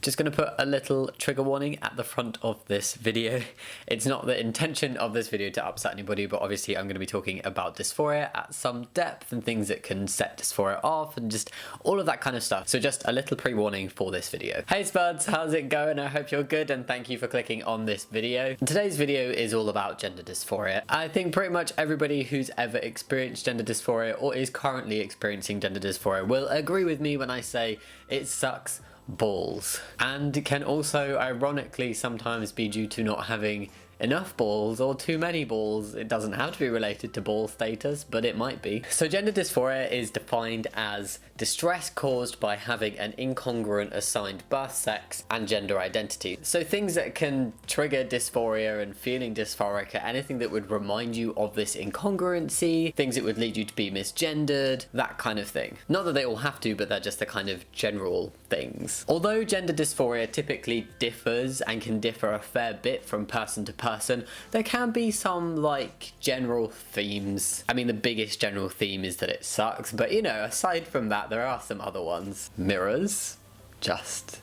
Just going to put a little trigger warning at the front of this video. It's not the intention of this video to upset anybody, but obviously I'm going to be talking about dysphoria at some depth and things that can set dysphoria off and just all of that kind of stuff. So just a little pre-warning for this video. Hey Spuds, how's it going? I hope you're good and thank you for clicking on this video. Today's video is all about gender dysphoria. I think pretty much everybody who's ever experienced gender dysphoria or is currently experiencing gender dysphoria will agree with me when I say it sucks balls, and can also ironically sometimes be due to not having enough balls or too many balls. It doesn't have to be related to ball status, but it might be. So gender dysphoria is defined as distress caused by having an incongruent assigned birth sex and gender identity. So things that can trigger dysphoria and feeling dysphoric are anything that would remind you of this incongruency, things that would lead you to be misgendered, that kind of thing. Not that they all have to, but they're just the kind of general things. Although gender dysphoria typically differs and can differ a fair bit from person to person, there can be some like general themes. I mean, the biggest general theme is that it sucks, but you know, aside from that, there are some other ones. Mirrors, just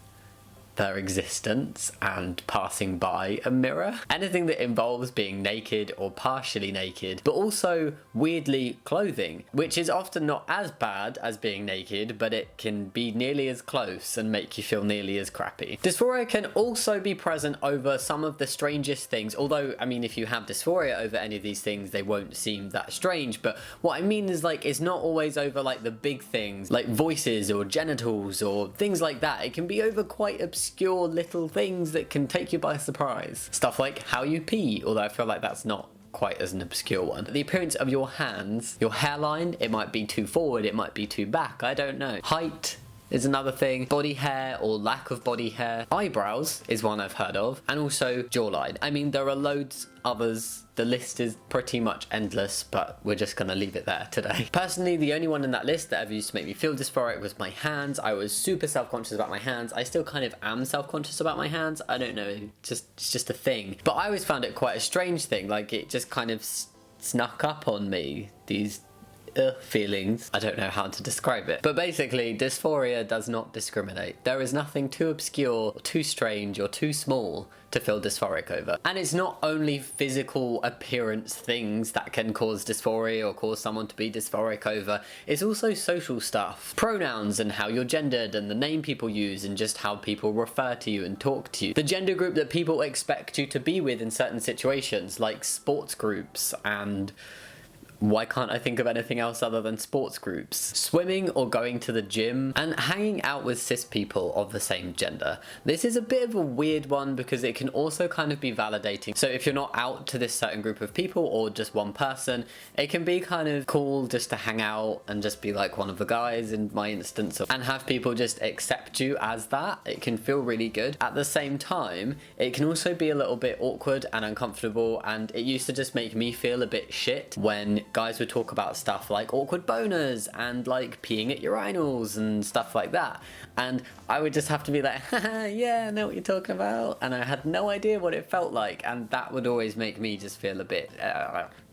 their existence and passing by a mirror. Anything that involves being naked or partially naked, but also weirdly clothing, which is often not as bad as being naked, but it can be nearly as close and make you feel nearly as crappy. Dysphoria can also be present over some of the strangest things, although, I mean, if you have dysphoria over any of these things, they won't seem that strange, but what I mean is like, it's not always over like the big things, like voices or genitals or things like that. It can be over quite obscure little things that can take you by surprise. Stuff like how you pee, although I feel like that's not quite as an obscure one. The appearance of your hands, your hairline, it might be too forward, it might be too back, I don't know. Height is another thing. Body hair or lack of body hair. Eyebrows is one I've heard of, and also jawline. I mean, there are loads others. The list is pretty much endless, but we're just gonna leave it there today. Personally, the only one in that list that ever used to make me feel dysphoric was my hands. I was super self-conscious about my hands. I still kind of am self-conscious about my hands. I don't know, it's just a thing. But I always found it quite a strange thing, like it just kind of snuck up on me, these feelings. I don't know how to describe it. But basically, dysphoria does not discriminate. There is nothing too obscure, or too strange, or too small to feel dysphoric over. And it's not only physical appearance things that can cause dysphoria or cause someone to be dysphoric over, it's also social stuff. Pronouns and how you're gendered and the name people use and just how people refer to you and talk to you. The gender group that people expect you to be with in certain situations, like sports groups, and why can't I think of anything else other than sports groups? Swimming or going to the gym, and hanging out with cis people of the same gender. This is a bit of a weird one because it can also kind of be validating. So if you're not out to this certain group of people or just one person, it can be kind of cool just to hang out and just be like one of the guys in my instance, and have people just accept you as that. It can feel really good. At the same time, it can also be a little bit awkward and uncomfortable, and it used to just make me feel a bit shit when guys would talk about stuff like awkward boners and like peeing at urinals and stuff like that, and I would just have to be like, haha, yeah, I know what you're talking about, and I had no idea what it felt like, and that would always make me just feel a bit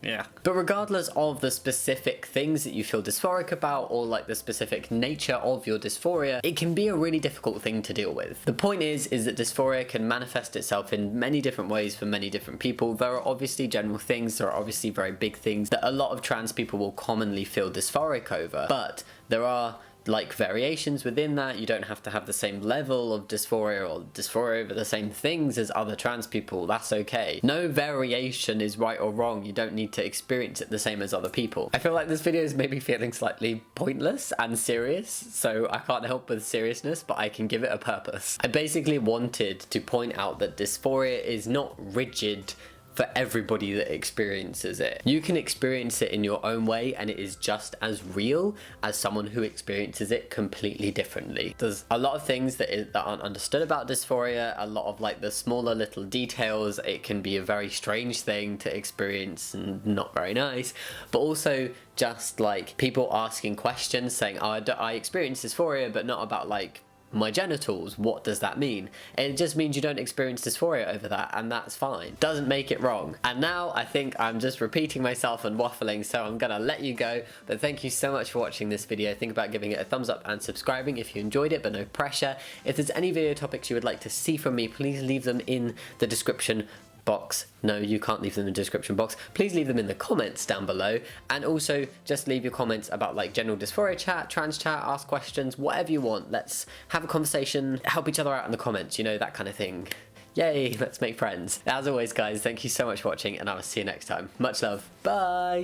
yeah. But regardless of the specific things that you feel dysphoric about or like the specific nature of your dysphoria, it can be a really difficult thing to deal with. The point is that dysphoria can manifest itself in many different ways for many different people. There are obviously general things, there are obviously very big things that a lot of trans people will commonly feel dysphoric over, but there are like variations within that. You don't have to have the same level of dysphoria or dysphoria over the same things as other trans people. That's okay. No variation is right or wrong. You don't need to experience it the same as other people. I feel like this video is maybe feeling slightly pointless and serious, so I can't help with seriousness, but I can give it a purpose. I basically wanted to point out that dysphoria is not rigid for everybody that experiences it. You can experience it in your own way, and it is just as real as someone who experiences it completely differently. There's a lot of things that aren't understood about dysphoria, a lot of like the smaller little details. It can be a very strange thing to experience and not very nice, but also just like people asking questions saying, oh, I experience dysphoria, but not about like my genitals. What does that mean? It just means you don't experience dysphoria over that, and that's fine. Doesn't make it wrong. And now I think I'm just repeating myself and waffling, so I'm gonna let you go. But thank you so much for watching this video. Think about giving it a thumbs up and subscribing if you enjoyed it, but no pressure. If there's any video topics you would like to see from me, please leave them in the description box. No, you can't leave them in the description box. Please leave them in the comments down below, and also just leave your comments about like general dysphoria chat, trans chat, ask questions, whatever you want. Let's have a conversation, help each other out in the comments, you know, that kind of thing. Yay, let's make friends. As always guys, thank you so much for watching, and I will see you next time. Much love. Bye.